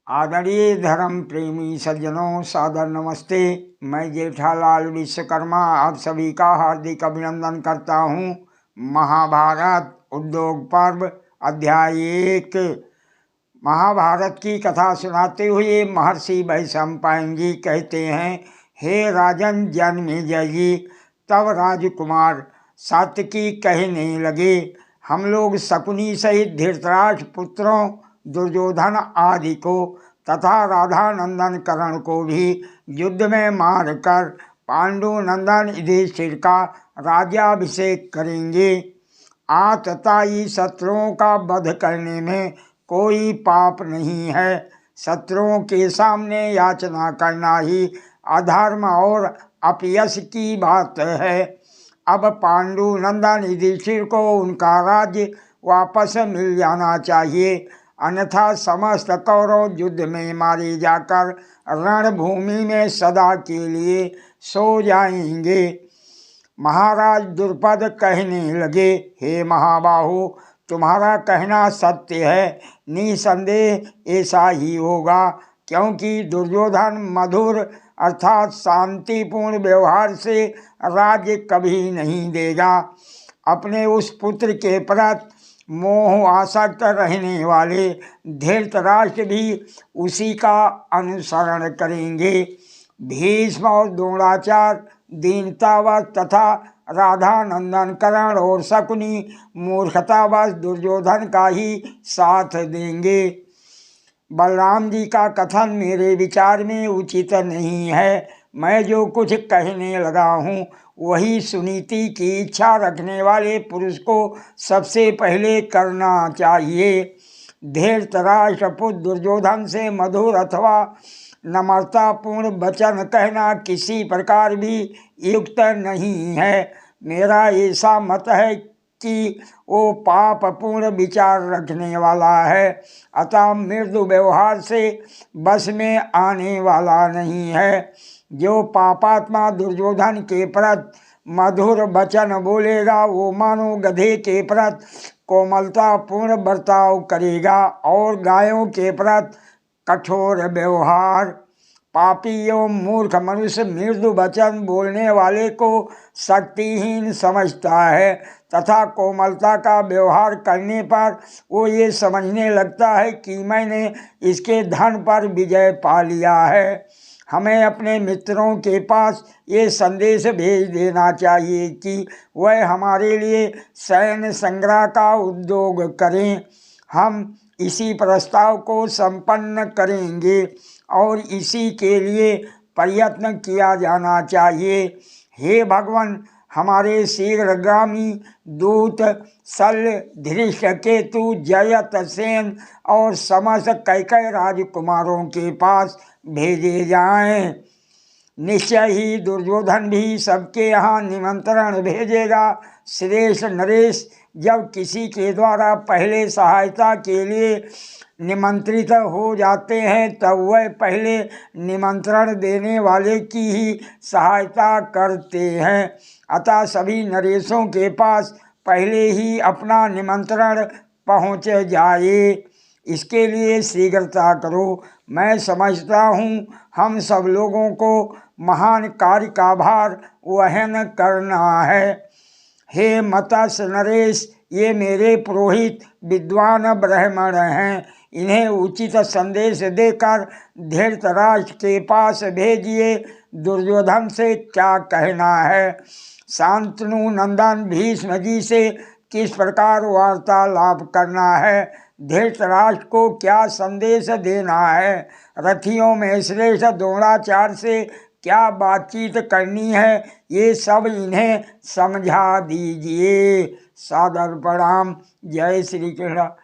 आदरणीय धर्म प्रेमी सज्जनों, सादर नमस्ते। मैं जेठालाल विश्वकर्मा आप सभी का हार्दिक अभिनंदन करता हूँ। महाभारत उद्योग पर्व अध्याय 1। महाभारत की कथा सुनाते हुए महर्षि वैशंपायन जी कहते हैं, हे राजन जन्मेजय जी, तब राजकुमार सात्यकी कहने लगे, हम लोग शकुनी सहित धृतराष्ट्र पुत्रों दुर्योधन आदि को तथा राधा नंदन कर्ण को भी युद्ध में मारकर पांडु नंदन युधिष्ठिर का राज्याभिषेक करेंगे। आतताई शत्रुओं का वध करने में कोई पाप नहीं है। शत्रुओं के सामने याचना करना ही अधर्म और अपयश की बात है। अब पांडु नंदन युधिष्ठिर को उनका राज्य वापस मिल जाना चाहिए, अन्यथा समस्त कौरव युद्ध में मारे जाकर रणभूमि में सदा के लिए सो जाएंगे। महाराज द्रुपद कहने लगे, हे महाबाहु, तुम्हारा कहना सत्य है। निसंदेह ऐसा ही होगा, क्योंकि दुर्योधन मधुर अर्थात शांतिपूर्ण व्यवहार से राज्य कभी नहीं देगा। अपने उस पुत्र के प्रति मोह आसक्त रहने वाले धृतराष्ट्र भी उसी का अनुसरण करेंगे। भीष्म और द्रोणाचार्य दीनतावश तथा राधा नंदन कर्ण और शकुनी मूर्खतावश दुर्योधन का ही साथ देंगे। बलराम जी का कथन मेरे विचार में उचित नहीं है। मैं जो कुछ कहने लगा हूँ वही सुनीति की इच्छा रखने वाले पुरुष को सबसे पहले करना चाहिए। धृतराष्ट्र पुत्र दुर्योधन से मधुर अथवा नम्रतापूर्ण वचन कहना किसी प्रकार भी युक्त नहीं है। मेरा ऐसा मत है कि वो पापपूर्ण विचार रखने वाला है, अतः मृदु व्यवहार से बस में आने वाला नहीं है। जो पापात्मा दुर्योधन के प्रति मधुर वचन बोलेगा वो मानो गधे के प्रति कोमलतापूर्ण बर्ताव करेगा और गायों के प्रति कठोर व्यवहार। पापी एवं मूर्ख मनुष्य मृदु वचन बोलने वाले को शक्तिहीन समझता है तथा कोमलता का व्यवहार करने पर वो ये समझने लगता है कि मैंने इसके धन पर विजय पा लिया है। हमें अपने मित्रों के पास ये संदेश भेज देना चाहिए कि वह हमारे लिए सैन्य संग्रह का उद्योग करें। हम इसी प्रस्ताव को संपन्न करेंगे और इसी के लिए प्रयत्न किया जाना चाहिए। हे भगवान, हमारे शीघ्रगामी दूत शल्य, धृष्टकेतु, जयतसेन और समस्त कैकेयी राजकुमारों के पास भेजे जाएं। निश्चय ही दुर्योधन भी सबके यहाँ निमंत्रण भेजेगा। श्रेष्ठ नरेश जब किसी के द्वारा पहले सहायता के लिए निमंत्रित हो जाते हैं तब वह पहले निमंत्रण देने वाले की ही सहायता करते हैं। अतः सभी नरेशों के पास पहले ही अपना निमंत्रण पहुँच जाए, इसके लिए शीघ्रता करो। मैं समझता हूँ हम सब लोगों को महान कार्य का भार वहन करना है। हे मत्स्य नरेश, ये मेरे पुरोहित विद्वान ब्राह्मण हैं, इन्हें उचित संदेश देकर धृतराष्ट्र के पास भेजिए। दुर्योधन से क्या कहना है? शांतनु नंदन भीष्म जी से किस प्रकार वार्तालाप करना है? धृतराष्ट्र को क्या संदेश देना है? रथियों में श्रेष्ठ द्रोणाचार्य से क्या बातचीत करनी है? ये सब इन्हें समझा दीजिए। सादर प्रणाम। जय श्री कृष्ण।